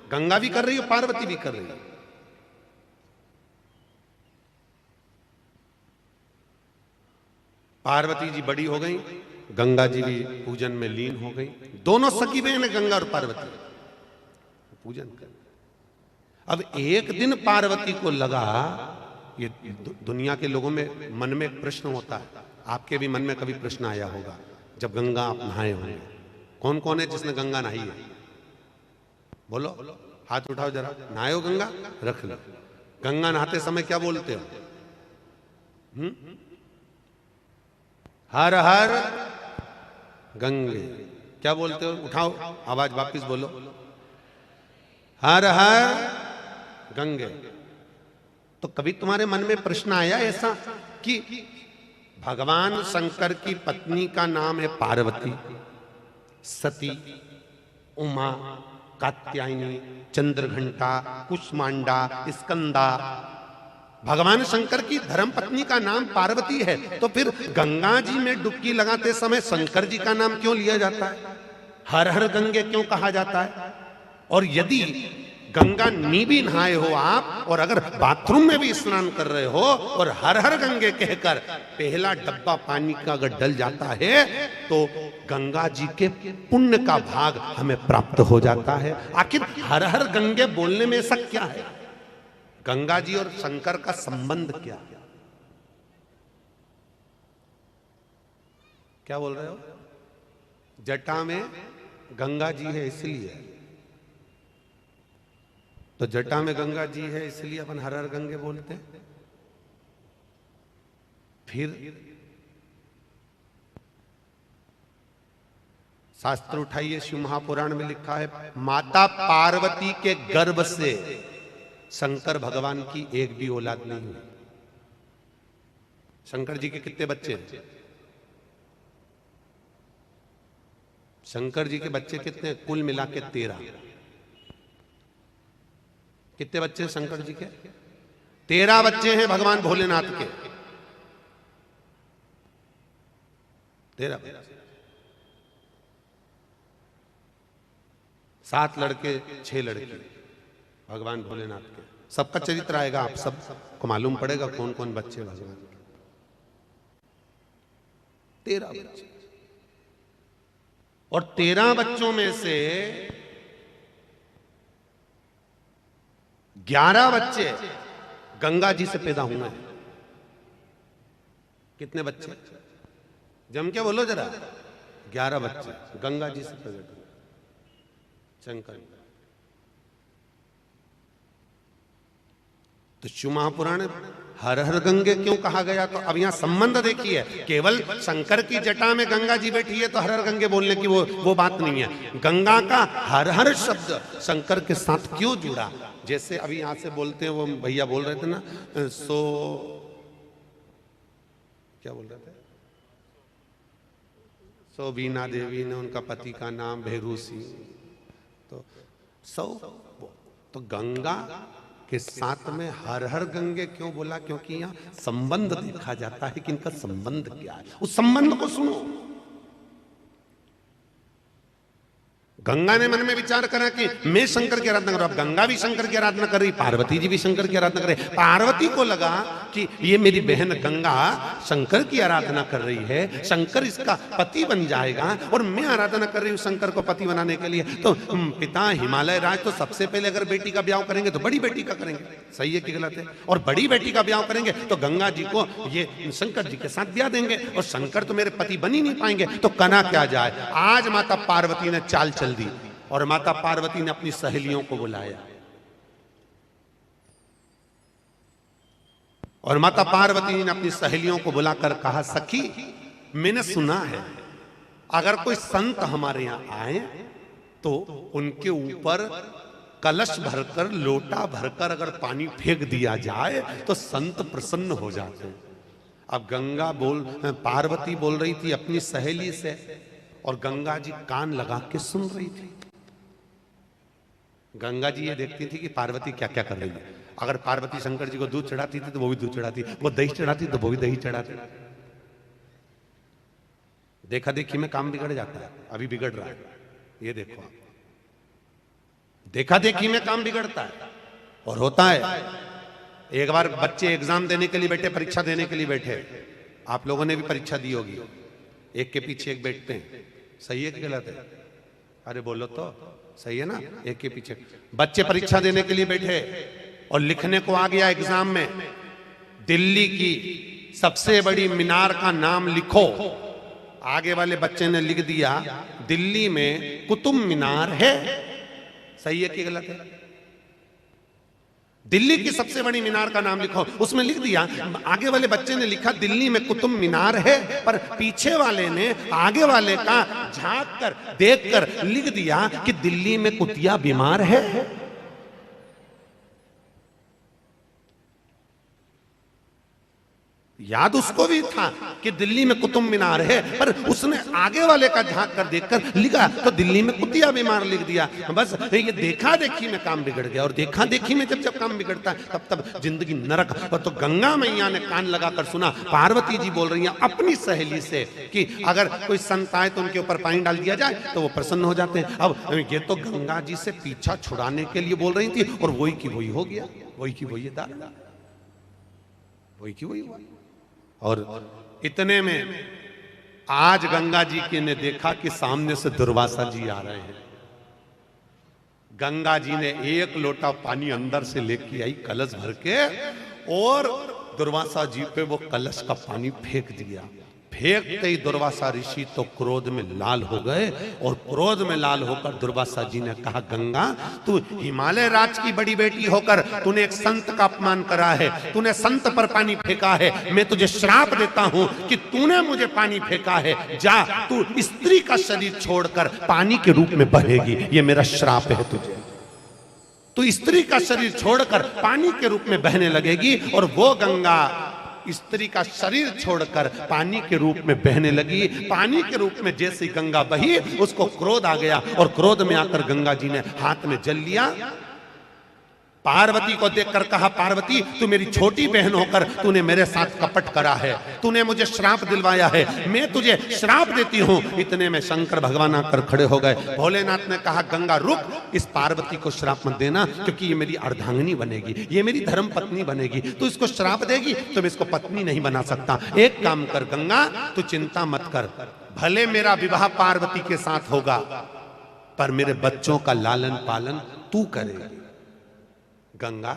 गंगा भी कर रही है, पार्वती भी कर रही है। पार्वती जी बड़ी हो गई, गंगा जी भी पूजन में लीन हो गई। दोनों सखी बहन है गंगा और पार्वती, पूजन कर। अब एक दिन पार्वती को लगा, ये दुनिया के लोगों में मन में एक प्रश्न होता है, आपके भी मन में कभी प्रश्न आया होगा, जब गंगा आप नहाए होंगे। कौन कौन है जिसने गंगा नहाई है? बोलो, हाथ उठाओ जरा। नहाए हो गंगा? रख लो। गंगा नहाते समय क्या बोलते हो? हर हर गंगे। क्या बोलते हो? उठाओ आवाज, वापिस बोलो, हर हर गंगे। तो कभी तुम्हारे मन में प्रश्न आया ऐसा कि भगवान शंकर की पत्नी का नाम है पार्वती, सती, उमा, कात्यायनी, चंद्रघंटा, कुष्मांडा, स्कंदा। भगवान शंकर की धर्म पत्नी का नाम पार्वती है, तो फिर गंगा जी में डुबकी लगाते समय शंकर जी का नाम क्यों लिया जाता है? हर हर गंगे क्यों कहा जाता है? और यदि गंगा नी भी नहाए हो आप, और अगर बाथरूम में भी स्नान कर रहे हो और हर हर गंगे कहकर पहला डब्बा पानी का अगर डल जाता है, तो गंगा जी के पुण्य का भाग हमें प्राप्त हो जाता है। आखिर हर हर गंगे बोलने में ऐसा क्या है? गंगा जी और शंकर का संबंध क्या? क्या बोल रहे हो? जटा में गंगा जी है इसलिए, तो जटा में गंगा जी है इसलिए अपन हर हर गंगे बोलते हैं। फिर शास्त्र उठाइए, शिव महापुराण में लिखा है, माता पार्वती के गर्भ से शंकर भगवान की एक भी औलाद नहीं हुई। शंकर जी के कितने बच्चे हैं? शंकर जी के बच्चे कितने? कुल मिला के 13। कितने बच्चे हैं शंकर जी के? 13 बच्चे हैं भगवान भोलेनाथ के। 13 बच्चे, 7 लड़के 6 लड़की भगवान भोलेनाथ के। सबका चरित्र आएगा, आप सबको मालूम पड़ेगा कौन कौन बच्चे भगवान के। 13 बच्चे, और 13 बच्चों में से 11 बच्चे गंगा जी से पैदा हुए हैं। कितने बच्चे? जम के बोलो जरा। 11 बच्चे गंगा जी से पैदा हुए, शंकर। तो शिव महापुराण हर हर गंगे क्यों कहा गया? तो अब यहां संबंध देखिए, केवल शंकर की जटा में गंगा जी बैठी है तो हर हर गंगे बोलने की वो बात नहीं है। गंगा का हर हर शब्द शंकर के साथ क्यों जुड़ा? जैसे अभी यहां से बोलते हैं, वो भैया बोल रहे थे ना, क्या बोल रहे थे? सो बीना देवी ने उनका पति का नाम भैरू सिंह, तो गंगा के साथ में हर हर गंगे क्यों बोला? क्योंकि यहां संबंध देखा जाता है कि इनका संबंध क्या है। उस संबंध को सुनो। गंगा ने मन में विचार करा कि मैं शंकर की आराधना करूं। अब गंगा भी शंकर की आराधना कर रही, पार्वती जी भी शंकर की आराधना कर रही। पार्वती को लगा कि ये मेरी बहन गंगा शंकर की आराधना कर रही है, शंकर इसका पति बन जाएगा, और मैं आराधना कर रही हूं शंकर को पति बनाने के लिए। तो पिता हिमालय राज तो सबसे पहले अगर बेटी का ब्याह करेंगे तो बड़ी बेटी का करेंगे, सही है कि गलत है? और बड़ी बेटी का ब्याह करेंगे तो गंगा जी को ये शंकर जी के साथ ब्याह देंगे, और शंकर तो मेरे पति बन ही नहीं पाएंगे। तो कना क्या जाए? आज माता पार्वती ने चाल चल दी, और माता पार्वती ने अपनी सहेलियों को बुलाया, और माता पार्वती ने अपनी सहेलियों को बुलाकर कहा, सखी मैंने सुना है अगर कोई संत हमारे यहां आए तो उनके ऊपर कलश भरकर, लोटा भरकर अगर पानी फेंक दिया जाए तो संत प्रसन्न हो जाते हैं। अब पार्वती बोल रही थी अपनी सहेली से, और गंगा जी कान लगा के सुन रही थी। गंगा जी ये देखती थी कि पार्वती क्या क्या कर रही है। अगर पार्वती शंकर जी को दूध चढ़ाती थी तो वो भी दूध चढ़ाती, वो दही चढ़ाती तो वो भी दही चढ़ाती। देखा देखी में काम बिगड़ जाता है, अभी बिगड़ रहा है। ये देखो आप, देखा देखी में काम बिगड़ता है और होता है। एक बार बच्चे एग्जाम देने के लिए बैठे, परीक्षा देने के लिए बैठे, आप लोगों ने भी परीक्षा दी होगी, एक के पीछे एक बैठते हैं, सही है कि गलत है? अरे बोलो तो, सही है ना? एक के पीछे बच्चे परीक्षा देने के लिए बैठे और लिखने को आ गया एग्जाम में, दिल्ली की सबसे बड़ी मीनार का नाम लिखो। आगे वाले बच्चे ने लिख दिया दिल्ली में कुतुब मीनार है। सही है कि गलत है? दिल्ली की सबसे बड़ी मीनार का नाम लिखो, उसमें लिख दिया, आगे वाले बच्चे ने लिखा दिल्ली में कुतुब मीनार है, पर पीछे वाले ने आगे वाले का झांक कर देख कर लिख दिया कि दिल्ली में कुतिया बीमार है। याद उसको भी था कि दिल्ली में कुतुब मीनार है, पर उसने आगे वाले का झांक कर देखकर लिखा तो दिल्ली में कुतिया बीमार लिख दिया। बस ये देखा देखी में काम बिगड़ गया, और देखा देखी में जब जब काम बिगड़ता है तब तब जिंदगी नरक। और तो गंगा मैया ने कान लगाकर सुना, पार्वती जी बोल रही हैं अपनी सहेली से कि अगर कोई संत आए तो उनके ऊपर पानी डाल दिया जाए तो वो प्रसन्न हो जाते हैं। अब ये तो गंगा जी से पीछा छुड़ाने के लिए बोल रही थी, और वही की वही हो गया, वही की वही दादा, वही की वही हुआ। और इतने में आज गंगा जी के ने देखा कि सामने से दुर्वासा जी आ रहे हैं। गंगा जी ने एक लोटा पानी अंदर से लेके आई कलश भर के, और दुर्वासा जी पे वो कलश का पानी फेंक दिया। फेंकते ही दुर्वासा ऋषि तो क्रोध में लाल हो गए, और क्रोध में लाल होकर दुर्वासा जी ने कहा, गंगा तू हिमालय राज की बड़ी बेटी होकर तूने एक संत का अपमान करा है, तूने संत पर पानी फेंका है, मैं तुझे श्राप देता हूं कि तूने मुझे पानी फेंका है, जा तू स्त्री का शरीर छोड़कर पानी के रूप में बहेगी, ये मेरा श्राप है तुझे। तू स्त्री का शरीर छोड़कर पानी के रूप में बहने लगेगी। और वो गंगा स्त्री का शरीर छोड़कर पानी के रूप में बहने लगी। पानी के रूप में जैसी गंगा बही, उसको क्रोध आ गया, और क्रोध में आकर गंगा जी ने हाथ में जल लिया। पार्वती को देखकर कहा, पार्वती तू मेरी छोटी बहन होकर तूने मेरे साथ कपट करा है, तूने मुझे श्राप दिलवाया है, मैं तुझे श्राप देती हूं। इतने में शंकर भगवान आकर खड़े हो गए। भोलेनाथ ने कहा, गंगा रुक, इस पार्वती को श्राप मत देना, क्योंकि ये मेरी अर्धांगिनी बनेगी, ये मेरी धर्म पत्नी बनेगी, तू इसको श्राप देगी तो मैं इसको पत्नी नहीं बना सकता। एक काम कर गंगा, तू चिंता मत कर, भले मेरा विवाह पार्वती के साथ होगा, पर मेरे बच्चों का लालन पालन तू करेगी। गंगा,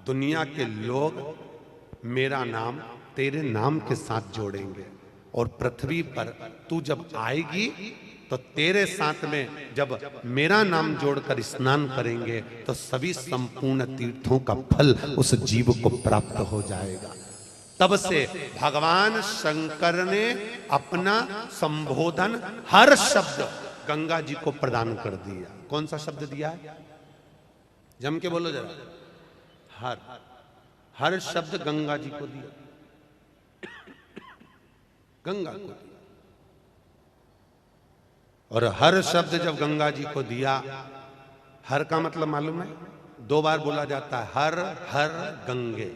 दुनिया के लोग मेरा नाम तेरे नाम के साथ जोड़ेंगे, और पृथ्वी पर तू जब आएगी तो तेरे साथ में जब मेरा नाम जोड़कर स्नान करेंगे तो सभी संपूर्ण तीर्थों का फल उस जीव को प्राप्त हो जाएगा। तब से भगवान शंकर ने अपना संबोधन हर शब्द गंगा जी को प्रदान कर दिया। कौन सा शब्द दिया है? जम के बोलो जरा। हर शब्द गंगा जी को दिया, गंगा को दिया। और हर शब्द जब गंगा जी को दिया, हर का मतलब मालूम है? दो बार बोला जाता है, हर हर गंगे।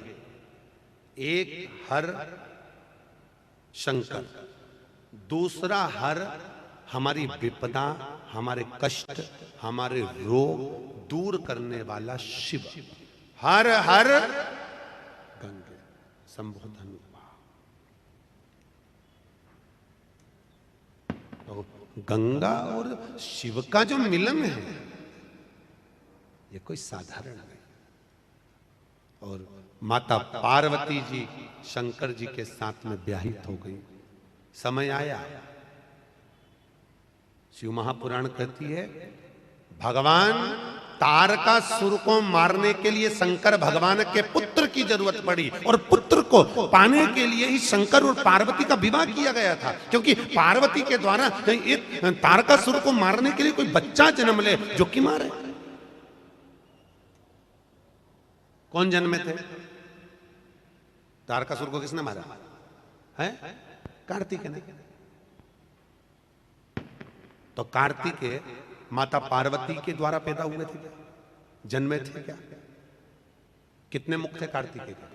एक हर शंकर, दूसरा हर हमारी विपदा, हमारे कष्ट, हमारे रोग दूर करने वाला शिव। हर हर गंगे संबोधन। तो गंगा और शिव का जो मिलन है ये कोई साधारण नहीं। और माता पार्वती जी शंकर जी के साथ में ब्याहित हो गई। समय आया, शिव महापुराण कहती है, भगवान तारकासुर को मारने के लिए शंकर भगवान के पुत्र की जरूरत पड़ी, और पुत्र को पाने के लिए ही शंकर और पार्वती का विवाह किया गया था। क्योंकि पार्वती के द्वारा तारकासुर को मारने के लिए कोई बच्चा जन्म ले जो कि मारे। कौन जन्मे थे? तारकासुर को किसने मारा है? कार्तिकेय ने। तो कार्तिकेय माता पार्वती के द्वारा पैदा हुए थे क्या? जन्मे थे क्या? कितने मुख थे कार्तिकेय के?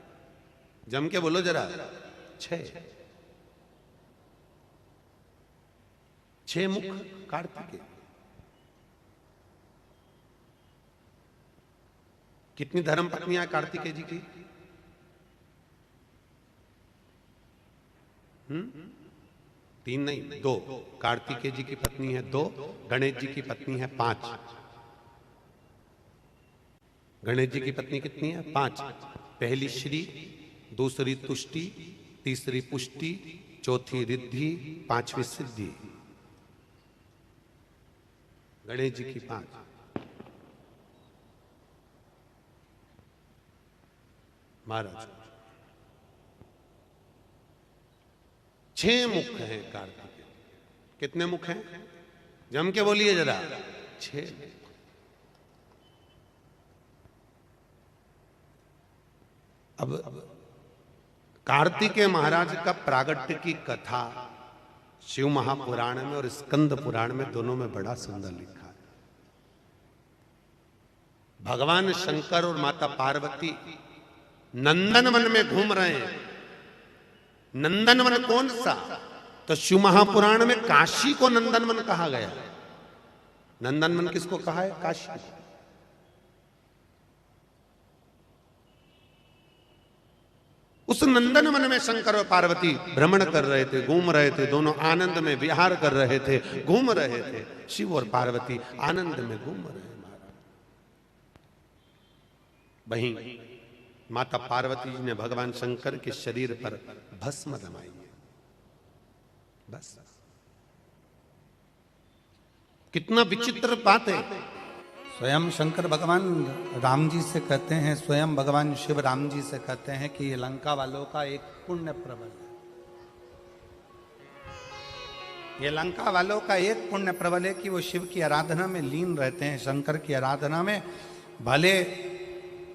जम के बोलो जरा। 6 मुख कार्तिकेय। कितनी धर्म पत्नियां कार्तिकेय जी की? तीन नहीं, दो। कार्तिकेय जी की पत्नी है 2, गणेश जी की पत्नी है 5। गणेश जी की पत्नी कितनी है? 5। पहली श्री, दूसरी तुष्टि, तीसरी पुष्टि, चौथी रिद्धि, 5वीं सिद्धि। गणेश जी की 5। महाराज 6 मुख हैं कार्तिकेय। कितने मुख हैं? जम के बोलिए जरा। 6। अब कार्तिकेय महाराज का प्रागट्य की कथा शिव महापुराण में और स्कंद पुराण में, दोनों में बड़ा सुंदर लिखा है। भगवान शंकर और माता पार्वती नंदनवन में घूम रहे हैं। नंदनवन कौन सा? तो शिव महापुराण में काशी को नंदनवन कहा गया। नंदनवन किसको कहा है? काशी। उस नंदनवन में शंकर और पार्वती भ्रमण कर रहे थे, घूम रहे थे, दोनों आनंद में विहार कर रहे थे, घूम रहे थे। शिव और पार्वती आनंद में घूम रहे हैं। वहीं माता पार्वती जी ने भगवान शंकर के शरीर पर भस्म रमाई है। बस कितना विचित्र बात है। स्वयं शंकर भगवान राम जी से कहते हैं, स्वयं भगवान शिव राम जी से कहते हैं कि ये लंका वालों का एक पुण्य प्रबल है। ये लंका वालों का एक पुण्य प्रबल है कि वो शिव की आराधना में लीन रहते हैं, शंकर की आराधना में। भले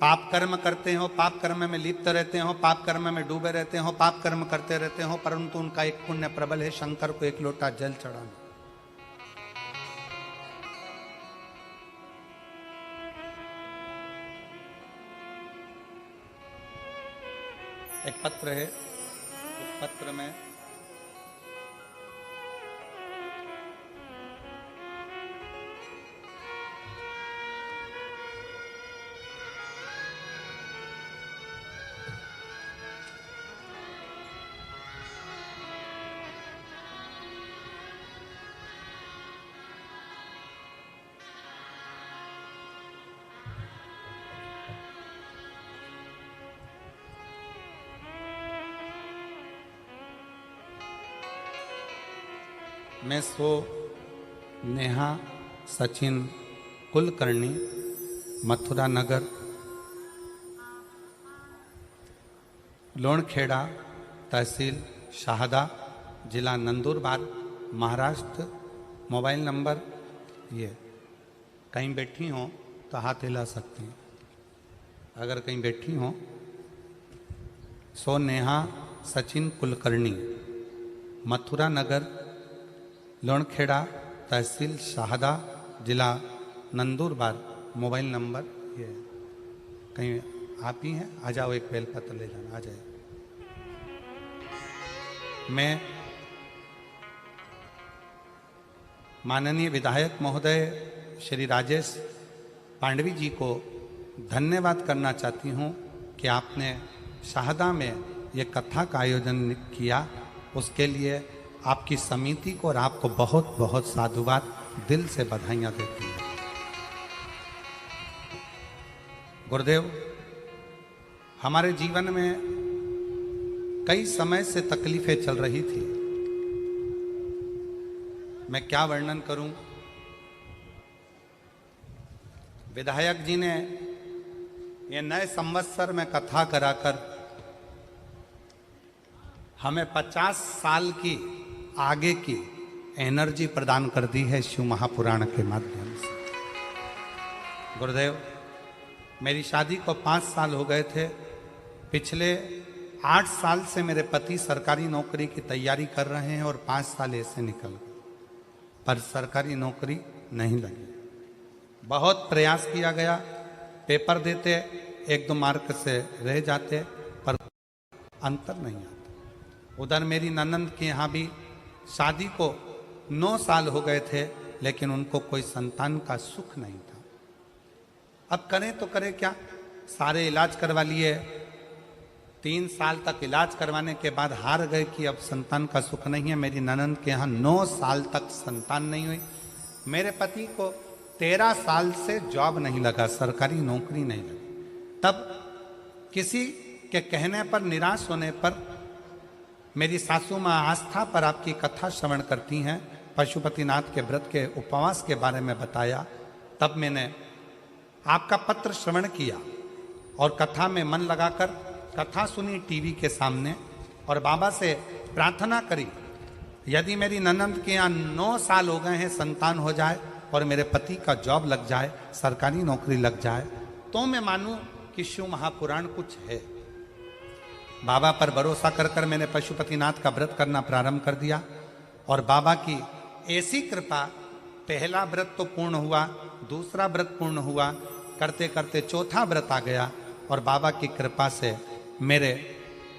पाप कर्म करते हो, पाप कर्म में लिप्त रहते हो, पाप कर्म में डूबे रहते हो, पाप कर्म करते रहते हो, परंतु उनका एक पुण्य प्रबल है शंकर को एक लोटा जल चढ़ाना। एक पत्र है, उस पत्र में मैं सो नेहा सचिन कुलकर्णी, मथुरा नगर, लोणखेड़ा, तहसील शाहदा, जिला नंदुरबार, महाराष्ट्र। मोबाइल नंबर ये, कहीं बैठी हो तो हाथ हिला सकती हैं अगर कहीं बैठी हो। सो नेहा सचिन कुलकर्णी, मथुरा नगर, लोणखेड़ा, तहसील शाहदा, जिला नंदुरबार। मोबाइल नंबर ये, कहीं आप ही हैं? आ जाओ, एक बेलपत्र ले जाना, आ जाए। मैं माननीय विधायक महोदय श्री राजेश पांडवी जी को धन्यवाद करना चाहती हूँ कि आपने शाहदा में ये कथा का आयोजन किया। उसके लिए आपकी समिति को और आपको बहुत बहुत साधुवाद, दिल से बधाइयाँ देती हूँ। गुरुदेव, हमारे जीवन में कई समय से तकलीफें चल रही थी। मैं क्या वर्णन करूं। विधायक जी ने ये नए संवत्सर में कथा कराकर हमें 50 साल की आगे की एनर्जी प्रदान कर दी है शिव महापुराण के माध्यम से। गुरुदेव, मेरी शादी को 5 साल हो गए थे। पिछले 8 साल से मेरे पति सरकारी नौकरी की तैयारी कर रहे हैं और 5 साल ऐसे निकल गए, पर सरकारी नौकरी नहीं लगी। बहुत प्रयास किया गया, पेपर देते, 1-2 मार्क से रह जाते, पर अंतर नहीं आता। उधर मेरी ननंद के यहाँ भी शादी को 9 साल हो गए थे, लेकिन उनको कोई संतान का सुख नहीं था। अब करें तो करें क्या। सारे इलाज करवा लिए, 3 साल तक इलाज करवाने के बाद हार गए कि अब संतान का सुख नहीं है। मेरी ननंद के यहाँ 9 साल तक संतान नहीं हुई। मेरे पति को 13 साल से जॉब नहीं लगा, सरकारी नौकरी नहीं लगी। तब किसी के कहने पर, निराश होने पर मेरी सासू माँ आस्था पर आपकी कथा श्रवण करती हैं, पशुपतिनाथ के व्रत के उपवास के बारे में बताया। तब मैंने आपका पत्र श्रवण किया और कथा में मन लगाकर कथा सुनी टीवी के सामने, और बाबा से प्रार्थना करी, यदि मेरी ननंद के यहाँ 9 साल हो गए हैं, संतान हो जाए और मेरे पति का जॉब लग जाए, सरकारी नौकरी लग जाए, तो मैं मानूं कि शिव महापुराण कुछ है। बाबा पर भरोसा कर कर मैंने पशुपतिनाथ का व्रत करना प्रारंभ कर दिया, और बाबा की ऐसी कृपा, पहला व्रत तो पूर्ण हुआ, दूसरा व्रत पूर्ण हुआ, करते करते चौथा व्रत आ गया, और बाबा की कृपा से मेरे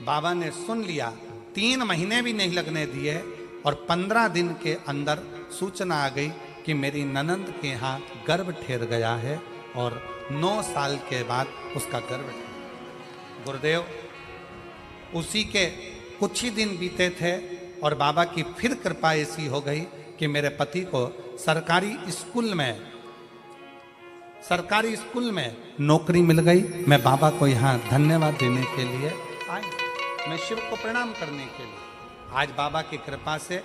बाबा ने सुन लिया। 3 महीने भी नहीं लगने दिए और 15 दिन के अंदर सूचना आ गई कि मेरी ननंद के यहाँ गर्भ ठहर गया है, और 9 साल के बाद उसका गर्भ ठहरा। गुरुदेव, उसी के कुछ ही दिन बीते थे और बाबा की फिर कृपा ऐसी हो गई कि मेरे पति को सरकारी स्कूल में नौकरी मिल गई। मैं बाबा को यहाँ धन्यवाद देने के लिए आई, मैं शिव को प्रणाम करने के लिए। आज बाबा की कृपा से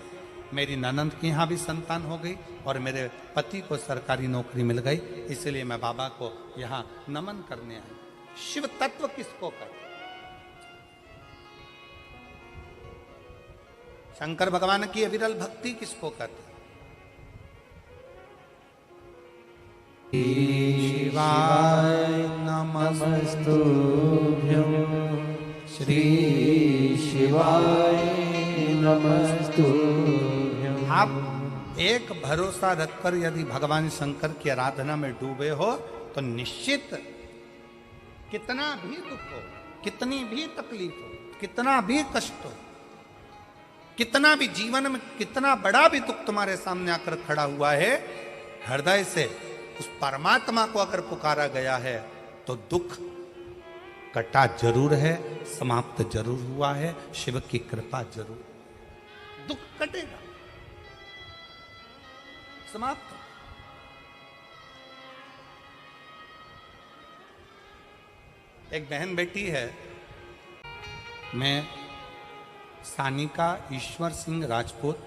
मेरी ननंद के यहाँ भी संतान हो गई और मेरे पति को सरकारी नौकरी मिल गई, इसलिए मैं बाबा को यहाँ नमन करने आई। शिव तत्व किसको कहते? शंकर भगवान की अविरल भक्ति किसको कहते? शिवाय नमस्तुभ्यं, श्री शिवाय नमस्तुभ्यं। आप एक भरोसा रखकर यदि भगवान शंकर की आराधना में डूबे हो तो निश्चित कितना भी दुख हो, कितनी भी तकलीफ हो, कितना भी कष्ट हो, कितना भी जीवन में कितना बड़ा भी दुख तुम्हारे सामने आकर खड़ा हुआ है, हृदय से उस परमात्मा को अगर पुकारा गया है तो दुख कटा जरूर है, समाप्त जरूर हुआ है। शिव की कृपा जरूर, दुख कटेगा, समाप्त। एक बहन बेटी है, मैं सानिका ईश्वर सिंह राजपूत,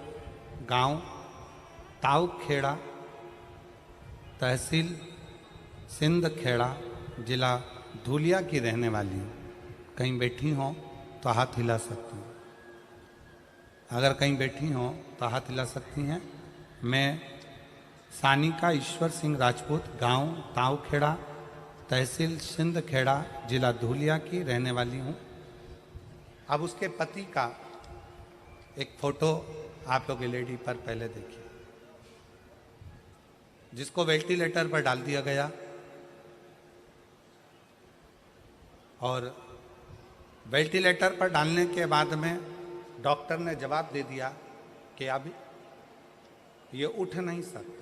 गांव ताऊखेड़ा, तहसील सिंधखेड़ा, जिला धुलिया की रहने वाली हूँ। कहीं बैठी हो तो हाथ हिला सकती हूँ, अगर कहीं बैठी हो तो हाथ हिला सकती हैं। मैं सानिका ईश्वर सिंह राजपूत, गांव ताऊखेड़ा, तहसील सिंधखेड़ा, जिला धुलिया की रहने वाली हूँ। अब उसके पति का एक फोटो आप लोग एलईडी पर पहले देखिए, जिसको वेंटिलेटर पर डाल दिया गया, और वेंटिलेटर पर डालने के बाद में डॉक्टर ने जवाब दे दिया कि अब ये उठ नहीं सकता।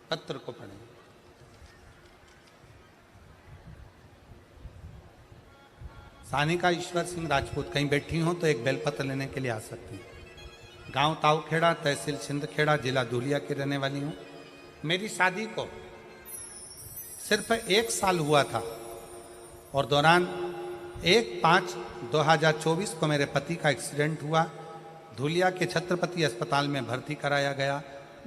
पत्र को पढ़ें। सानिका ईश्वर सिंह राजपूत, कहीं बैठी हो तो एक बेलपत्र लेने के लिए आ सकती है। गांव ताऊखेड़ा, तहसील सिंधखेड़ा, जिला धुलिया की रहने वाली हूँ। मेरी शादी को सिर्फ 1 साल हुआ था और दौरान 1/5/2024 को मेरे पति का एक्सीडेंट हुआ। धुलिया के छत्रपति अस्पताल में भर्ती कराया गया।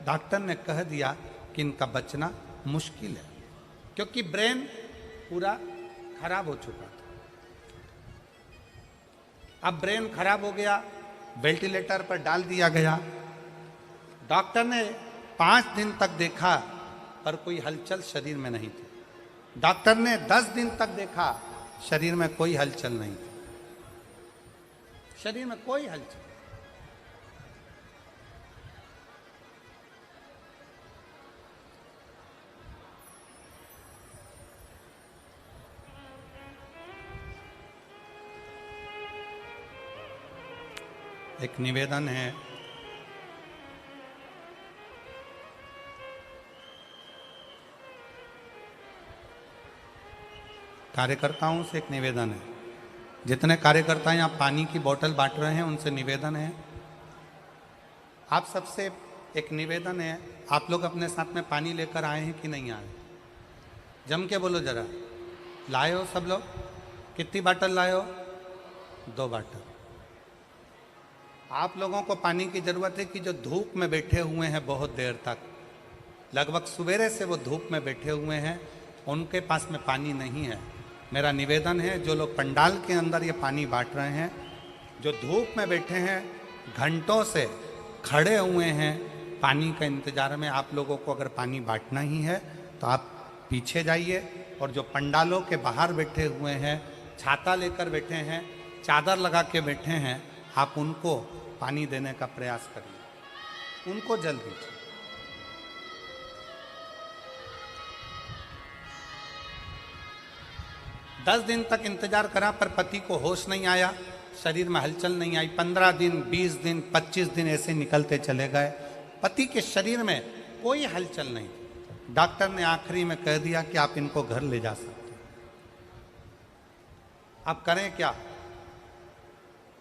डॉक्टर ने कह दिया कि इनका बचना मुश्किल है, क्योंकि ब्रेन पूरा खराब हो चुका था। अब ब्रेन खराब हो गया, वेंटिलेटर पर डाल दिया गया। डॉक्टर ने 5 दिन तक देखा पर कोई हलचल शरीर में नहीं थी। डॉक्टर ने 10 दिन तक देखा, शरीर में कोई हलचल नहीं थी, शरीर में कोई हलचल। एक निवेदन है, कार्यकर्ताओं से एक निवेदन है, जितने कार्यकर्ता यहाँ पानी की बोतल बांट रहे हैं उनसे निवेदन है, आप सबसे एक निवेदन है, आप लोग अपने साथ में पानी लेकर आए हैं कि नहीं आए? जम के बोलो जरा। लाए हो सब लोग? कितनी बाटल लाए हो? 2 बाटल। आप लोगों को पानी की जरूरत है कि जो धूप में बैठे हुए हैं बहुत देर तक, लगभग सवेरे से वो धूप में बैठे हुए हैं, उनके पास में पानी नहीं है। मेरा निवेदन है, जो लोग पंडाल के अंदर ये पानी बांट रहे हैं, जो धूप में बैठे हैं, घंटों से खड़े हुए हैं पानी का इंतजार में, आप लोगों को अगर पानी बांटना ही है तो आप पीछे जाइए, और जो पंडालों के बाहर बैठे हुए हैं, छाता लेकर बैठे हैं, चादर लगा के बैठे हैं, आप उनको पानी देने का प्रयास करिए, उनको जल दीजिए। दस दिन तक इंतजार करा पर पति को होश नहीं आया, शरीर में हलचल नहीं आई। 15 दिन, 20 दिन, 25 दिन ऐसे निकलते चले गए, पति के शरीर में कोई हलचल नहीं। डॉक्टर ने आखिरी में कह दिया कि आप इनको घर ले जा सकते हैं। अब करें क्या?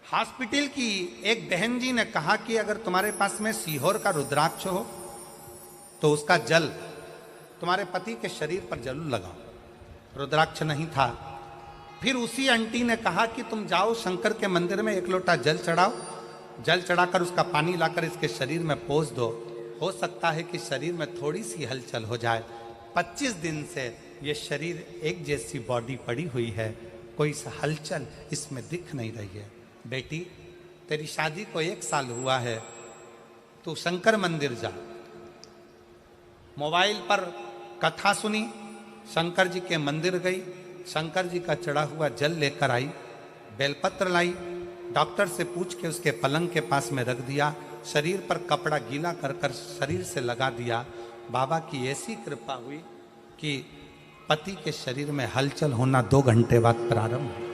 हॉस्पिटल की एक बहन जी ने कहा कि अगर तुम्हारे पास में सीहोर का रुद्राक्ष हो तो उसका जल तुम्हारे पति के शरीर पर जरूर लगाओ। रुद्राक्ष नहीं था। फिर उसी आंटी ने कहा कि तुम जाओ शंकर के मंदिर में 1 लोटा जल चढ़ाओ, जल चढ़ाकर उसका पानी लाकर इसके शरीर में पोंछ दो, हो सकता है कि शरीर में थोड़ी सी हलचल हो जाए। 25 दिन से ये शरीर एक जैसी बॉडी पड़ी हुई है, कोई हलचल इसमें दिख नहीं रही है। बेटी, तेरी शादी को 1 साल हुआ है, तू शंकर मंदिर जा। मोबाइल पर कथा सुनी, शंकर जी के मंदिर गई, शंकर जी का चढ़ा हुआ जल लेकर आई, बेलपत्र लाई, डॉक्टर से पूछ के उसके पलंग के पास में रख दिया, शरीर पर कपड़ा गीला कर कर शरीर से लगा दिया। बाबा की ऐसी कृपा हुई कि पति के शरीर में हलचल होना 2 घंटे बाद प्रारंभ हुई।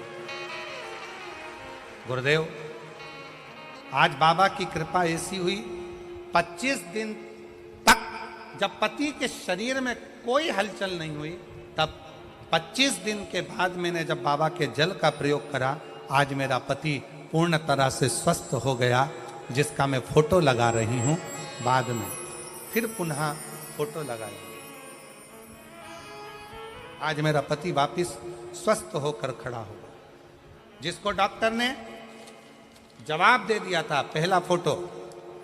गुरुदेव, आज बाबा की कृपा ऐसी हुई, 25 दिन तक जब पति के शरीर में कोई हलचल नहीं हुई, तब 25 दिन के बाद मैंने जब बाबा के जल का प्रयोग करा, आज मेरा पति पूर्ण तरह से स्वस्थ हो गया, जिसका मैं फोटो लगा रही हूं। बाद में फिर पुनः फोटो लगाई। आज मेरा पति वापिस स्वस्थ होकर खड़ा होगा। जिसको डॉक्टर ने जवाब दे दिया था, पहला फोटो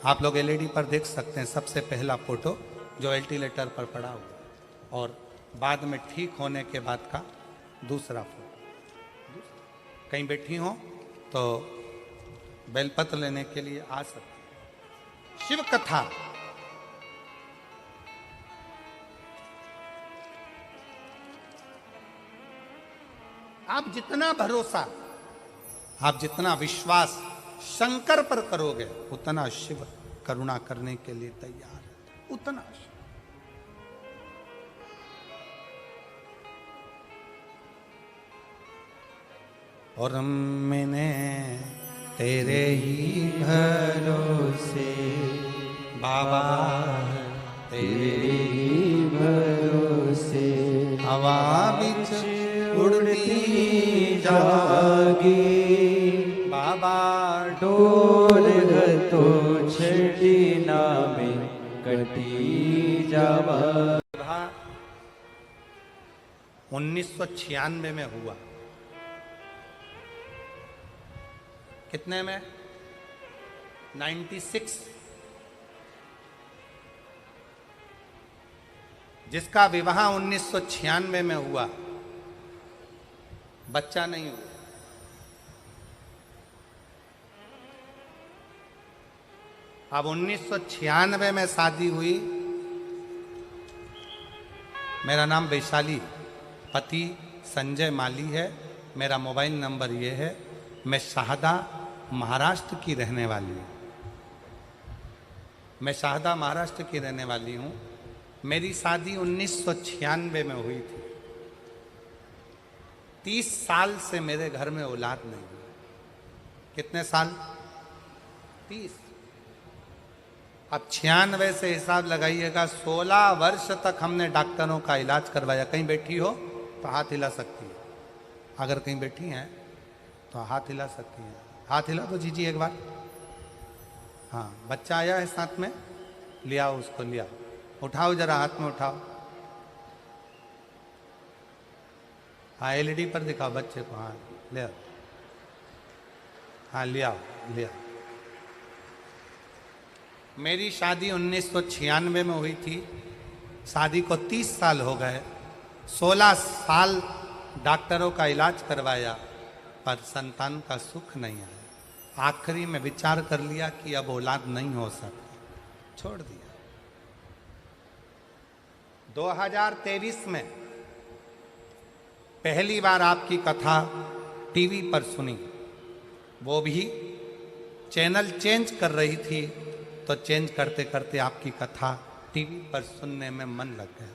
आप लोग एलईडी पर देख सकते हैं, सबसे पहला फोटो जो वेंटिलेटर पर पड़ा हुआ, और बाद में ठीक होने के बाद का दूसरा फोटो। कहीं बैठी हो तो बेलपत्र लेने के लिए आ सकते। शिव कथा, आप जितना भरोसा, आप जितना विश्वास शंकर पर करोगे, उतना शिव करुणा करने के लिए तैयार है, उतना शिव। और मैंने तेरे ही भरोसे बाबा, तेरे ही भरोसे हवा बिच उड़ती जागी बाबा, डोल तो छठी नामे कटी जावा। 1996 में हुआ। कितने में? 96। जिसका विवाह 1996 में हुआ, बच्चा नहीं हुआ। अब 1996 में शादी हुई। मेरा नाम वैशाली, पति संजय माली है, मेरा मोबाइल नंबर ये है। मैं शाहदा महाराष्ट्र की रहने वाली हूँ। मैं शाहदा महाराष्ट्र की रहने वाली हूँ। मेरी शादी 1996 में हुई थी। 30 साल से मेरे घर में औलाद नहीं हुई। कितने साल? 30। अब 96 से हिसाब लगाइएगा, 16 वर्ष तक हमने डॉक्टरों का इलाज करवाया। कहीं बैठी हो तो हाथ हिला सकती है। अगर कहीं बैठी हैं तो हाथ हिला सकती हैं। हाथ हिला तो जीजी एक बार। हाँ, बच्चा आया है साथ में, ले आओ उसको, ले आओ, उठाओ जरा, हाथ में उठाओ। हाँ, एलईडी पर दिखाओ बच्चे को। हाँ, ले आओ। हाँ, ले आओ, ले आओ। मेरी शादी 1996 में हुई थी। शादी को 30 साल हो गए। 16 साल डॉक्टरों का इलाज करवाया, पर संतान का सुख नहीं आया। आखिरी में विचार कर लिया कि अब औलाद नहीं हो सकती, छोड़ दिया। 2023 में पहली बार आपकी कथा टीवी पर सुनी, वो भी चैनल चेंज कर रही थी, तो चेंज करते करते आपकी कथा टीवी पर सुनने में मन लग गया।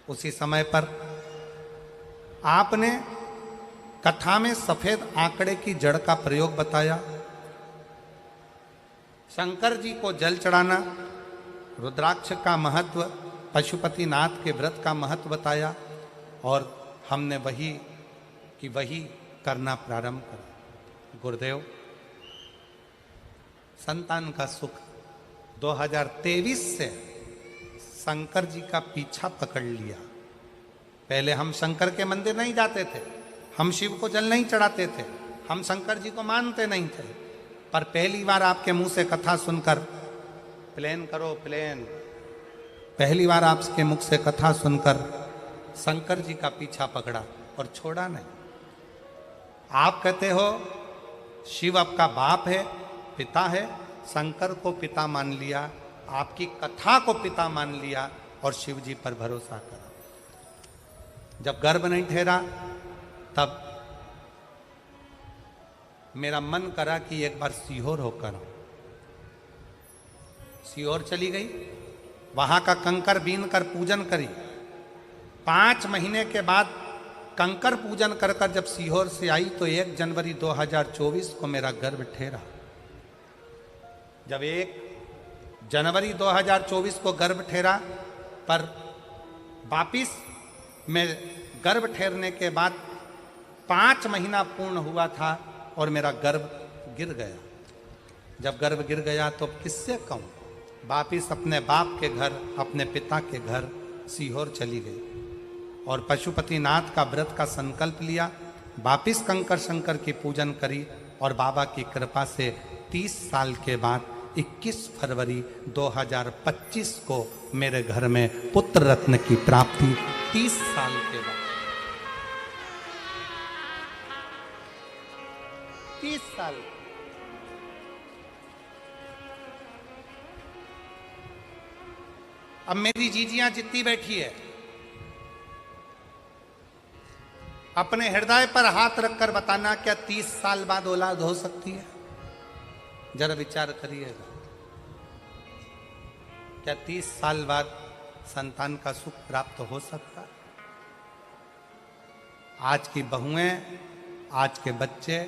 उसी समय पर आपने कथा में सफेद आंकड़े की जड़ का प्रयोग बताया, शंकर जी को जल चढ़ाना, रुद्राक्ष का महत्व, पशुपतिनाथ के व्रत का महत्व बताया, और हमने वही करना प्रारंभ करा। गुरुदेव, संतान का सुख 2023 से शंकर जी का पीछा पकड़ लिया। पहले हम शंकर के मंदिर नहीं जाते थे, हम शिव को जल नहीं चढ़ाते थे, हम शंकर जी को मानते नहीं थे, पर पहली बार आपके मुंह से कथा सुनकर, प्लेन करो प्लेन, पहली बार आपके मुख से कथा सुनकर शंकर जी का पीछा पकड़ा और छोड़ा नहीं। आप कहते हो शिव आपका बाप है, पिता है, शंकर को पिता मान लिया, आपकी कथा को पिता मान लिया और शिव जी पर भरोसा करा। जब गर्भ नहीं ठहरा तब मेरा मन करा कि एक बार सीहोर होकर आऊं। सीहोर चली गई, वहां का कंकर बीन कर पूजन करी। 5 महीने के बाद कंकर पूजन कर कर जब सीहोर से आई तो 1 जनवरी 2024 को मेरा गर्भ ठहरा। जब 1 जनवरी 2024 को गर्भ ठहरा, पर वापिस में गर्भ ठहरने के बाद 5 महीना पूर्ण हुआ था और मेरा गर्भ गिर गया। जब गर्भ गिर गया तो किससे कहूँ, वापिस अपने बाप के घर, अपने पिता के घर सीहोर चली गई और पशुपतिनाथ का व्रत का संकल्प लिया। वापिस कंकर शंकर की पूजन करी और बाबा की कृपा से 30 साल के बाद 21 फरवरी 2025 को मेरे घर में पुत्र रत्न की प्राप्ति। 30 साल के बाद, 30 साल। अब मेरी जीजियां जितनी बैठी है, अपने हृदय पर हाथ रखकर बताना, क्या 30 साल बाद औलाद हो सकती है? जरा विचार करिएगा। क्या 30 साल बाद संतान का सुख प्राप्त हो सकता? आज की बहुएं, आज के बच्चे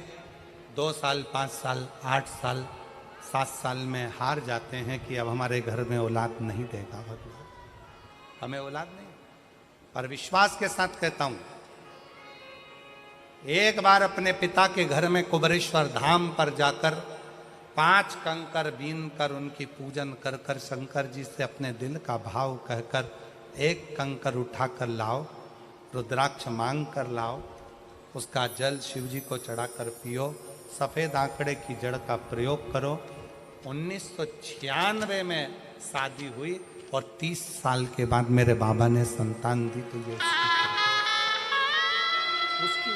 2 साल, 5 साल, 8 साल, 7 साल में हार जाते हैं कि अब हमारे घर में औलाद नहीं देगा भगवान, हमें औलाद नहीं। पर विश्वास के साथ कहता हूं, एक बार अपने पिता के घर में कुबरेश्वर धाम पर जाकर 5 कंकर बीन कर उनकी पूजन कर कर शंकर जी से अपने दिल का भाव कहकर 1 कंकर उठाकर लाओ, रुद्राक्ष मांग कर लाओ, उसका जल शिव जी को चढ़ाकर पियो, सफ़ेद आंकड़े की जड़ का प्रयोग करो। 1996 में शादी हुई और 30 साल के बाद मेरे बाबा ने संतान दी। तो ये उसकी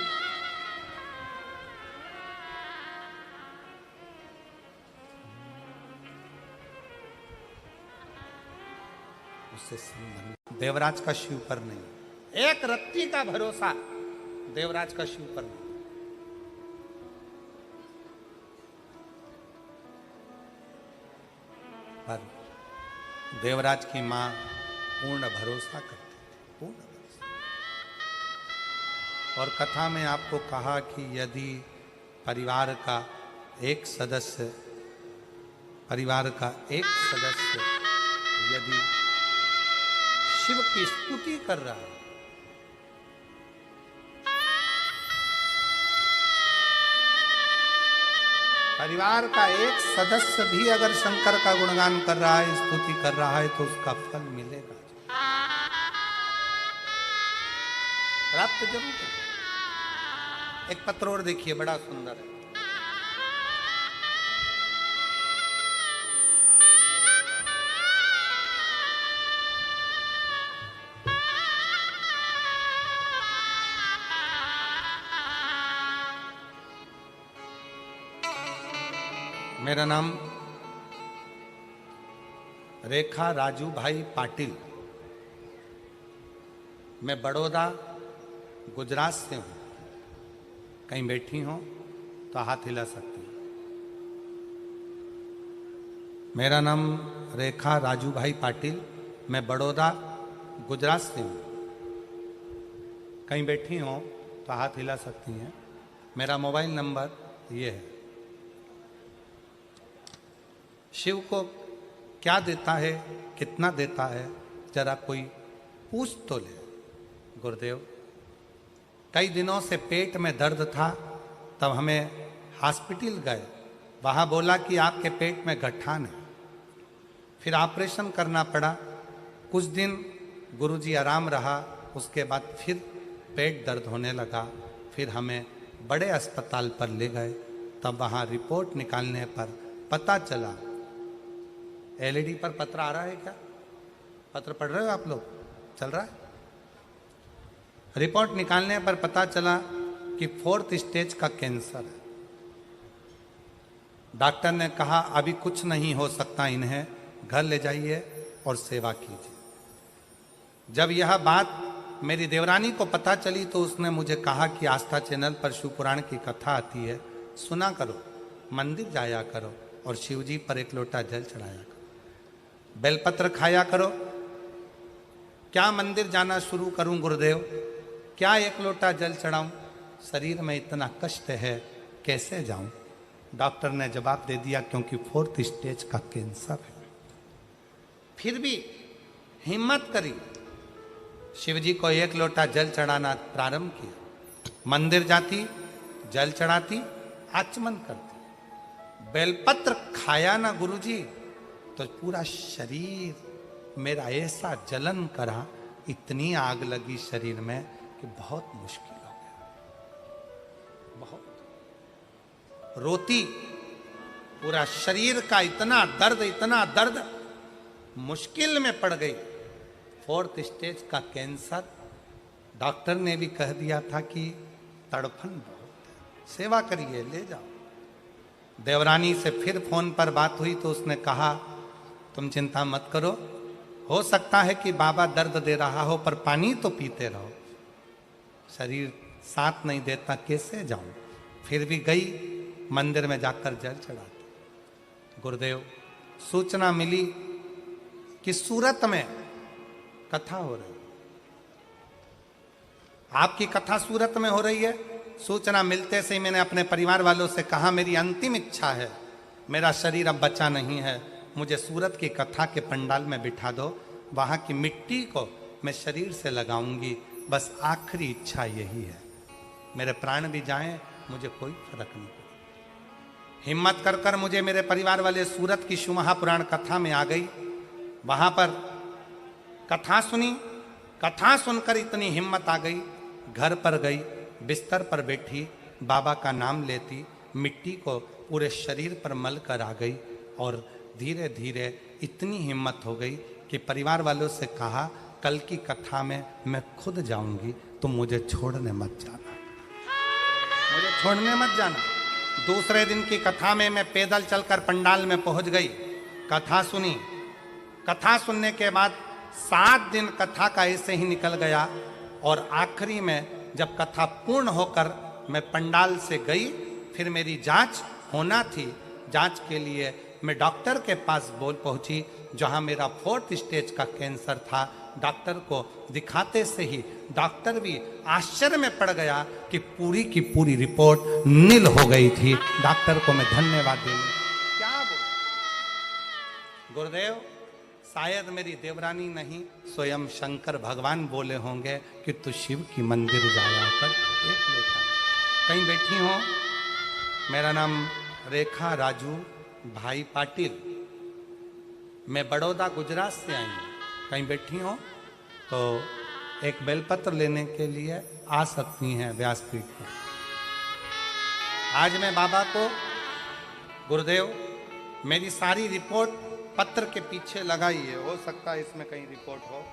उससे संबंध देवराज का शिव पर नहीं, एक रत्ती का भरोसा देवराज का शिव पर नहीं। पर देवराज की मां पूर्ण भरोसा करती, पूर्ण भरोसा। और कथा में आपको कहा कि यदि परिवार का एक सदस्य यदि शिव की स्तुति कर रहा है परिवार का एक सदस्य भी अगर शंकर का गुणगान कर रहा है, स्तुति कर रहा है, तो उसका फल मिलेगा, प्राप्त जरूर है। एक पत्र और देखिए, बड़ा सुंदर है। मेरा नाम रेखा राजू भाई पाटिल, मैं बड़ौदा गुजरात से हूँ। कहीं बैठी हो तो हाथ हिला सकती हैं। मेरा नाम रेखा राजू भाई पाटिल, मैं बड़ौदा गुजरात से हूँ। कहीं बैठी हो तो हाथ हिला सकती हैं। मेरा मोबाइल नंबर ये है। शिव को क्या देता है, कितना देता है, जरा कोई पूछ तो ले। गुरुदेव, कई दिनों से पेट में दर्द था, तब हमें हॉस्पिटल गए। वहाँ बोला कि आपके पेट में गठान है। फिर ऑपरेशन करना पड़ा। कुछ दिन गुरुजी आराम रहा, उसके बाद फिर पेट दर्द होने लगा। फिर हमें बड़े अस्पताल पर ले गए। तब वहाँ रिपोर्ट निकालने पर पता चला। एलईडी पर पत्र आ रहा है क्या? पत्र पढ़ रहे हो आप लोग? चल रहा है? रिपोर्ट निकालने पर पता चला कि 4th स्टेज का कैंसर है। डॉक्टर ने कहा अभी कुछ नहीं हो सकता, इन्हें घर ले जाइए और सेवा कीजिए। जब यह बात मेरी देवरानी को पता चली तो उसने मुझे कहा कि आस्था चैनल पर शिव पुराण की कथा आती है, सुना करो, मंदिर जाया करो और शिव जी पर एक लोटा जल चढ़ाया करो, बेलपत्र खाया करो। क्या मंदिर जाना शुरू करूं गुरुदेव? क्या एक लोटा जल चढ़ाऊं? शरीर में इतना कष्ट है, कैसे जाऊं? डॉक्टर ने जवाब दे दिया क्योंकि 4th स्टेज का कैंसर है। फिर भी हिम्मत करी, शिव जी को एक लोटा जल चढ़ाना प्रारंभ किया। मंदिर जाती, जल चढ़ाती, आचमन करती। बेलपत्र खाया ना गुरुजी तो पूरा शरीर मेरा ऐसा जलन करा, इतनी आग लगी शरीर में कि बहुत मुश्किल हो गया। बहुत रोती, पूरा शरीर का इतना दर्द, मुश्किल में पड़ गई। 4th स्टेज का कैंसर। डॉक्टर ने भी कह दिया था कि तड़फन बहुत है, सेवा करिए, ले जाओ। देवरानी से फिर फोन पर बात हुई तो उसने कहा तुम चिंता मत करो, हो सकता है कि बाबा दर्द दे रहा हो, पर पानी तो पीते रहो। शरीर साथ नहीं देता, कैसे जाऊं? फिर भी गई, मंदिर में जाकर जल चढ़ाती। गुरुदेव, सूचना मिली कि सूरत में कथा हो रही, आपकी कथा सूरत में हो रही है। सूचना मिलते से ही मैंने अपने परिवार वालों से कहा मेरी अंतिम इच्छा है, मेरा शरीर अब बचा नहीं है, मुझे सूरत की कथा के पंडाल में बिठा दो, वहाँ की मिट्टी को मैं शरीर से लगाऊंगी, बस आखिरी इच्छा यही है। मेरे प्राण भी जाएं, मुझे कोई फर्क नहीं पड़ता। हिम्मत कर कर मुझे मेरे परिवार वाले सूरत की शिव महापुराण कथा में आ गई। वहाँ पर कथा सुनी, कथा सुनकर इतनी हिम्मत आ गई, घर पर गई, बिस्तर पर बैठी, बाबा का नाम लेती, मिट्टी को पूरे शरीर पर मल कर आ गई और धीरे धीरे इतनी हिम्मत हो गई कि परिवार वालों से कहा कल की कथा में मैं खुद जाऊंगी, तुम मुझे छोड़ने मत जाना, मुझे छोड़ने मत जाना। दूसरे दिन की कथा में मैं पैदल चलकर पंडाल में पहुंच गई, कथा सुनी। कथा सुनने के बाद 7 दिन कथा का ऐसे ही निकल गया और आखिरी में जब कथा पूर्ण होकर मैं पंडाल से गई, फिर मेरी जांच होना थी। जांच के लिए मैं डॉक्टर के पास बोल पहुंची, जहां मेरा 4th स्टेज का कैंसर था। डॉक्टर को दिखाते से ही डॉक्टर भी आश्चर्य में पड़ गया कि पूरी की पूरी रिपोर्ट नील हो गई थी। डॉक्टर को मैं धन्यवाद देंगे। क्या बोले गुरुदेव, शायद मेरी देवरानी नहीं, स्वयं शंकर भगवान बोले होंगे कि तू शिव की मंदिर जाया कर, एक लोटा। कहीं बैठी हो, मेरा नाम रेखा राजू भाई पाटिल, मैं बड़ौदा गुजरात से आई हूँ, कहीं बैठी हो तो एक बेलपत्र लेने के लिए आ सकती हैं व्यासपीठ पर। आज मैं बाबा को, गुरुदेव मेरी सारी रिपोर्ट पत्र के पीछे लगाई है, हो सकता है इसमें कहीं रिपोर्ट हो।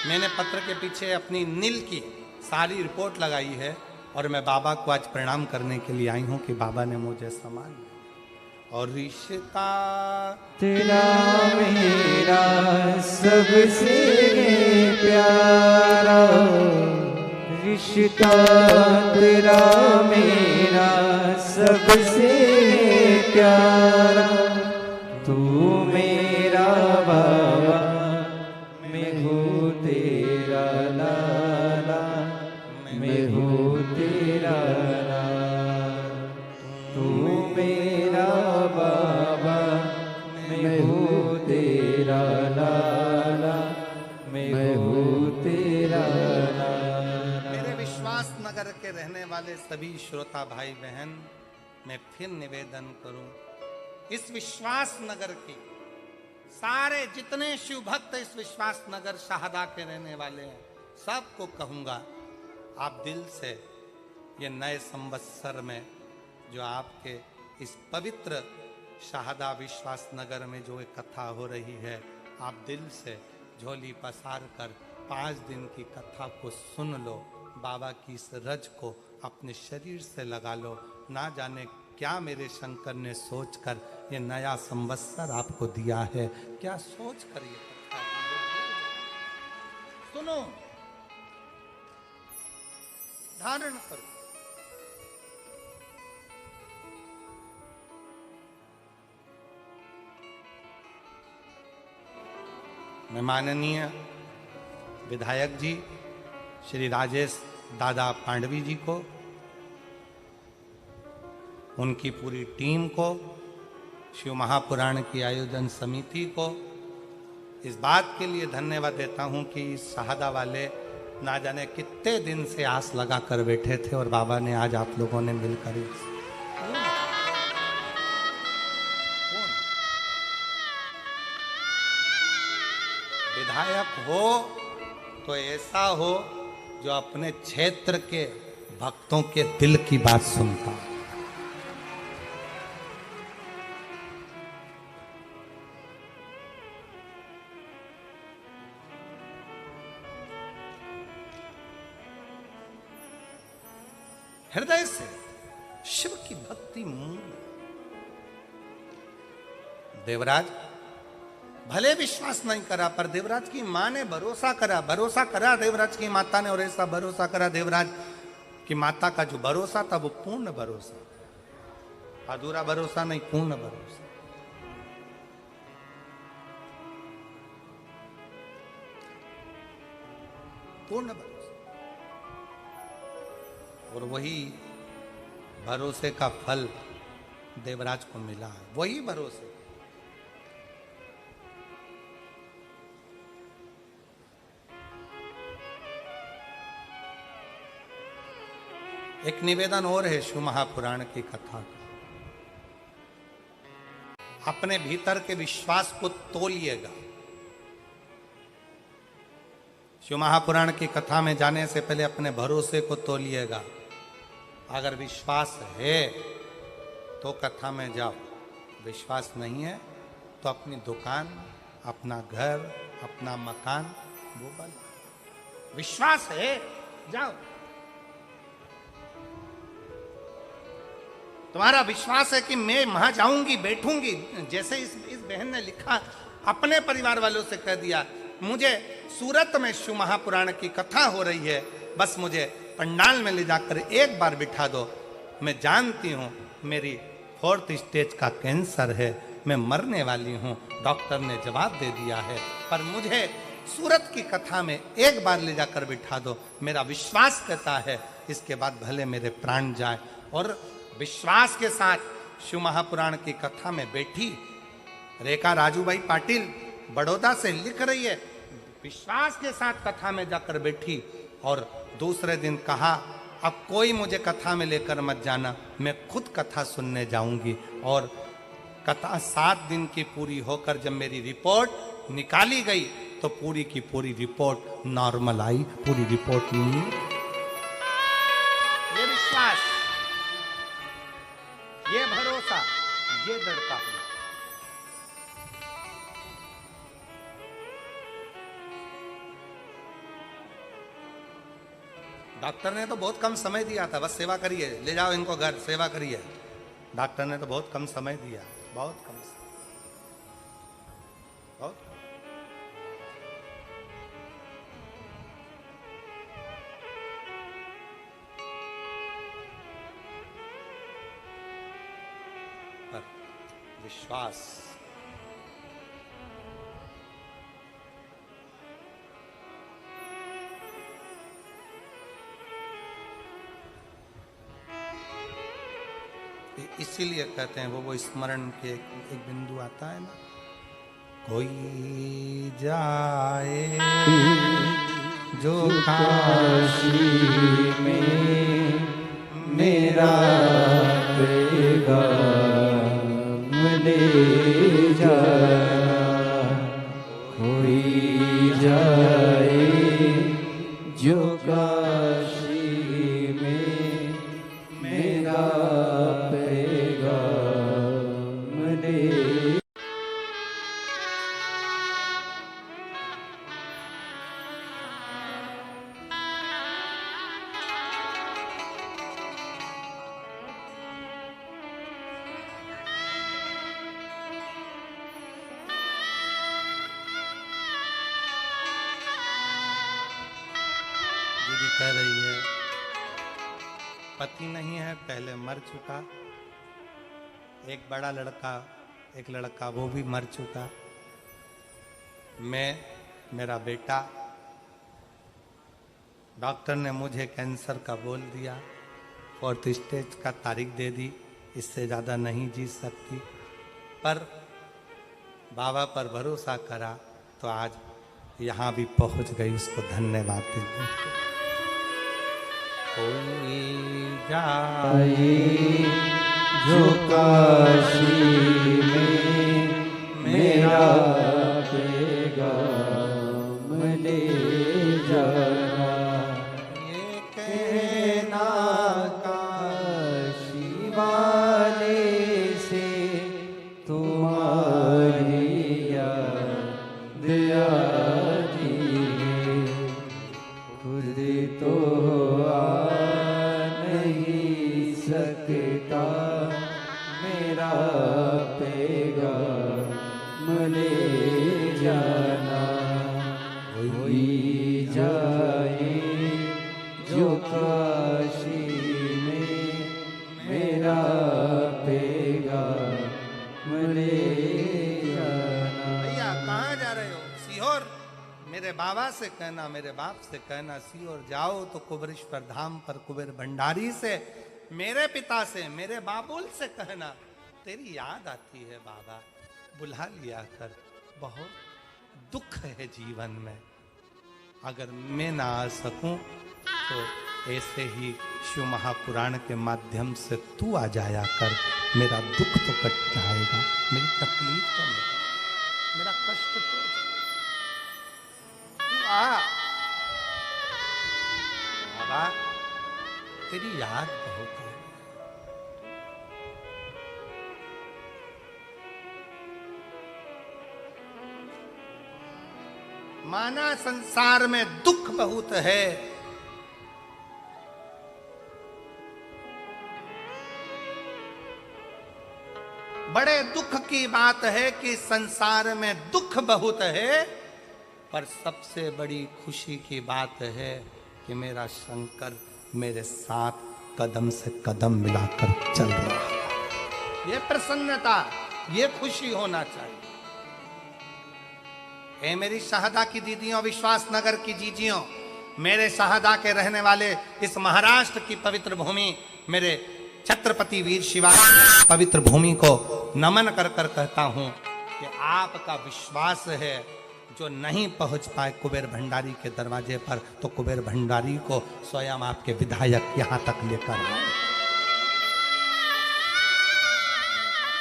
मैंने पत्र के पीछे अपनी नील की सारी रिपोर्ट लगाई है और मैं बाबा को आज प्रणाम करने के लिए आई हूं कि बाबा ने मुझे सम्मान दिया। और रिश्ता तेरा मेरा सबसे प्यारा, रिश्ता तेरा मेरा सबसे प्यारा, तू मेरा बाबा मैं हूँ तेरा लाला, मैं हूँ तेरा लाला, तू मेरा बाबा मैं हूँ तेरा लाला, मैं हूँ तेरा लाला। मेरे विश्वास नगर के रहने वाले सभी श्रोता भाई बहन, मैं फिर निवेदन करूं, इस विश्वास नगर की सारे जितने शिव भक्त इस विश्वास नगर शाहदा के रहने वाले हैं, सबको कहूंगा आप दिल से ये नए संवत्सर में जो आपके इस पवित्र शाहदा विश्वास नगर में जो एक कथा हो रही है, आप दिल से झोली पसार कर 5 दिन की कथा को सुन लो, बाबा की इस रज को अपने शरीर से लगा लो। ना जाने क्या मेरे शंकर ने सोचकर ये नया संवत्सर आपको दिया है, क्या सोच कर ये कथा दी है। सुनो, धारण करो। मैं माननीय विधायक जी श्री राजेश दादा पांडवी जी को, उनकी पूरी टीम को, शिव महापुराण की आयोजन समिति को इस बात के लिए धन्यवाद देता हूं कि इस शाहदा वाले ना जाने कितने दिन से आस लगा कर बैठे थे और बाबा ने आज आप लोगों ने मिलकर विधायक हो तो ऐसा हो जो अपने क्षेत्र के भक्तों के दिल की बात सुनता। हृदय से शिव की भक्ति मूल। देवराज भले विश्वास नहीं करा, पर देवराज की मां ने भरोसा करा देवराज की माता ने, और ऐसा भरोसा करा देवराज की माता का जो भरोसा था वो पूर्ण भरोसा, अधूरा भरोसा नहीं, पूर्ण भरोसा। पूर्ण भरोसा। और वही भरोसे का फल देवराज को मिला है, वही भरोसे। एक निवेदन और है शिव महापुराण की कथा का, अपने भीतर के विश्वास को तोलिएगा। शिव महापुराण की कथा में जाने से पहले अपने भरोसे को तोलिएगा। अगर विश्वास है तो कथा में जाओ, विश्वास नहीं है तो अपनी दुकान, अपना घर, अपना मकान वो बना। विश्वास है जाओ। तुम्हारा विश्वास है कि मैं वहां जाऊंगी, बैठूंगी, जैसे इस बहन ने लिखा, अपने परिवार वालों से कह दिया मुझे सूरत में शिव महापुराण की कथा हो रही है, बस मुझे पंडाल में ले जाकर एक बार बिठा दो। मैं जानती हूँ मेरी 4th स्टेज का कैंसर है, मैं मरने वाली हूँ, डॉक्टर ने जवाब दे दिया है, पर मुझे सूरत की कथा में एक बार ले जाकर बिठा दो। मेरा विश्वास कहता है इसके बाद भले मेरे प्राण जाए। और विश्वास के साथ शिव महापुराण की कथा में बैठी रेखा राजूभाई पाटिल बड़ौदा से लिख रही है, विश्वास के साथ कथा में जाकर बैठी और दूसरे दिन कहा अब कोई मुझे कथा में लेकर मत जाना, मैं खुद कथा सुनने जाऊंगी। और कथा 7 दिन की पूरी होकर जब मेरी रिपोर्ट निकाली गई तो पूरी की पूरी रिपोर्ट नॉर्मल आई, पूरी रिपोर्ट नहीं। ये विश्वास, ये भरोसा, ये दृढ़ता है। डॉक्टर ने तो बहुत कम समय दिया था, बस सेवा करिए, ले जाओ इनको घर, सेवा करिए। डॉक्टर ने तो बहुत कम समय दिया, बहुत कम समय, बहुत। पर विश्वास, इसीलिए कहते हैं वो स्मरण के एक बिंदु आता है ना, कोई जाए जो काशी में मेरा पैगाम ले जाना, कोई जाए जो काशी में मेरा पैगाम ले। दीदी कह रही है पति नहीं है, पहले मर चुका, एक बड़ा लड़का, एक लड़का वो भी मर चुका, मैं, मेरा बेटा। डॉक्टर ने मुझे कैंसर का बोल दिया, 4th स्टेज का तारीख दे दी, इससे ज़्यादा नहीं जी सकती, पर बाबा पर भरोसा करा तो आज यहाँ भी पहुँच गई, उसको धन्यवाद दीजिए। कोई जाए जो काशी में मेरा पैगाम ले जाना, ये कहना काशी वाले से तुम्हारी याद आती है, खुद तो नहीं सकता मेरा पैगाम ले जाना, कोई जाए जो काशी में मेरा पैगाम ले जाना। भैया कहाँ जा रहे हो? सीहोर। मेरे बाबा से कहना, मेरे बाप से कहना, सीहोर जाओ तो कुबेरेश्वर धाम पर कुबेर भंडारी से, मेरे पिता से, मेरे बाबुल से कहना तेरी याद आती है बाबा, बुला लिया कर, बहुत दुख है जीवन में, अगर मैं ना आ सकूं तो ऐसे ही शिव महापुराण के माध्यम से तू आ जाया कर, मेरा दुख तो कट जाएगा, मेरी तकलीफ तो मिटे, मेरा कष्ट तो तू आ बाबा, तेरी याद बहुत है। माना संसार में दुख बहुत है, बड़े दुख की बात है कि संसार में दुख बहुत है, पर सबसे बड़ी खुशी की बात है कि मेरा शंकर मेरे साथ कदम से कदम मिलाकर चल रहा है। ये प्रसन्नता, ये खुशी होना चाहिए। ए मेरी शाहदा की दीदियों, विश्वास नगर की जीजियों, मेरे शाहदा के रहने वाले इस महाराष्ट्र की पवित्र भूमि, मेरे छत्रपति वीर शिवा पवित्र भूमि को नमन कर कर कहता हूं, कि आपका विश्वास है जो नहीं पहुंच पाए कुबेर भंडारी के दरवाजे पर, तो कुबेर भंडारी को स्वयं आपके विधायक यहां तक लेकर आए।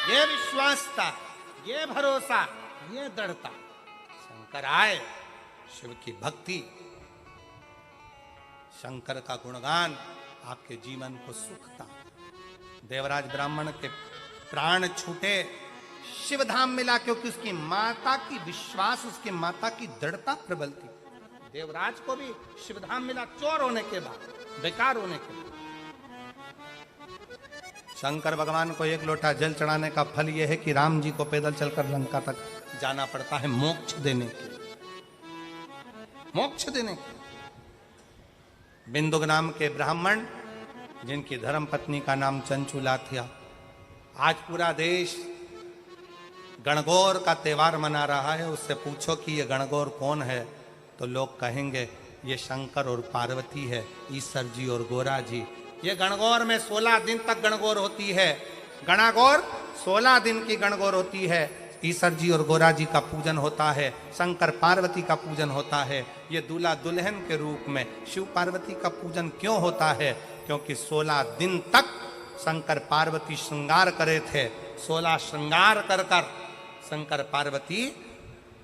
ये विश्वास था, ये भरोसा, ये दृढ़ता। शंकर आए, शिव की भक्ति, शंकर का गुणगान आपके जीवन को सुख था। देवराज ब्राह्मण के प्राण छूटे, शिव धाम मिला, क्योंकि उसकी माता की विश्वास, उसकी माता की दृढ़ता प्रबल थी। देवराज को भी शिव धाम मिला चोर होने के बाद, बेकार होने के बाद। शंकर भगवान को एक लोटा जल चढ़ाने का फल यह है कि राम जी को पैदल चलकर लंका तक जाना पड़ता है मोक्ष देने के लिए, मोक्ष देने के लिए। बिंदुक नाम के ब्राह्मण, जिनकी धर्म पत्नी का नाम चंचुला था, आज पूरा देश गणगौर का त्योहार मना रहा है। उससे पूछो कि ये गणगौर कौन है, तो लोग कहेंगे ये शंकर और पार्वती है, ईश्वर जी और गोरा जी। ये गणगौर में 16 दिन तक गणगौर होती है। गणागौर 16 दिन की गणगौर होती है। ईश्वर जी और गोरा जी का पूजन होता है, शंकर पार्वती का पूजन होता है। ये दूल्हा दुल्हन के रूप में शिव पार्वती का पूजन क्यों होता है? क्योंकि 16 दिन तक शंकर पार्वती श्रृंगार करे थे। 16 श्रृंगार कर कर शंकर पार्वती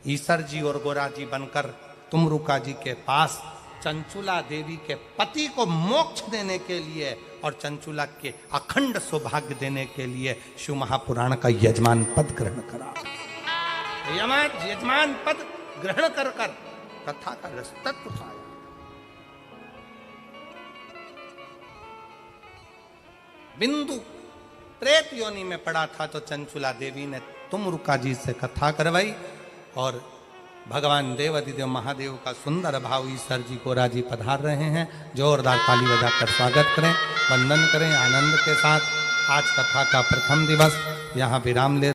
ईश्वर जी और गोरा जी बनकर तुमरुका जी के पास चंचुला देवी के पति को मोक्ष देने के लिए और चंचुला के अखंड सौभाग्य देने के लिए शिव महापुराण का यजमान पद ग्रहण करा। यजमान पद ग्रहण कर कर कथा का रस तत्व पाया। बिंदु प्रेत योनि में पड़ा था, तो चंचुला देवी ने तुमरुका जी से कथा करवाई और भगवान देव अधिदेव महादेव का सुंदर भाव ईश्वर जी गोरा जी पधार रहे हैं। जोरदार ताली बजाकर स्वागत करें, वंदन करें आनंद के साथ। आज कथा का प्रथम दिवस यहाँ विराम ले